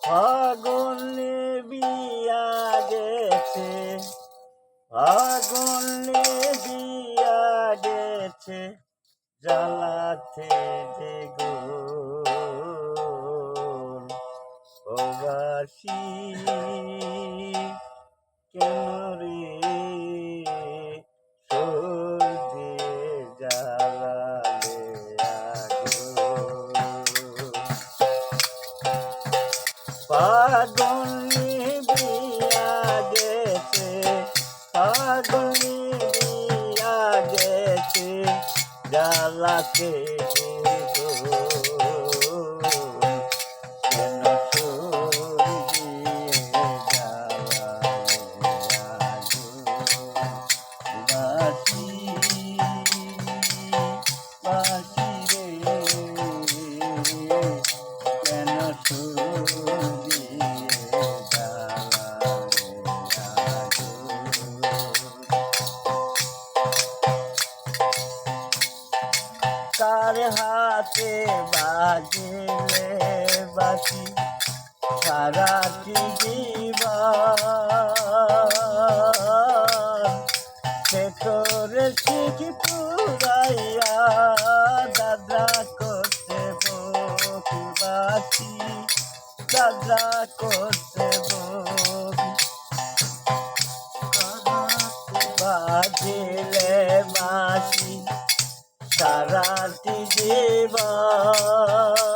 ফাগুনে বিয়া গেছে, ফাগুনে বিয়া গেছে, জ্বালাতে যে গো প্রবাসী কেন রে সুর দিয়ে জ্বালালে আগুন। ফাগুনে বিয়া গেছে, ফাগুনে বিয়া গেছে, জ্বালাতে কেন সুর দিয়ে জ্বালালে আগুন। বাঁশি বাঁশি রে কেন সুর দিয়ে জ্বালালে আগুন। কার হাতে বাজিলে বাঁশি সারাটি জীবন, সে করে শিখি পুরাইয়া দাদা করতে বকি বাঁশি, দাদা করতে বকি। বাজিলে বাঁশি সারাটি জীবন,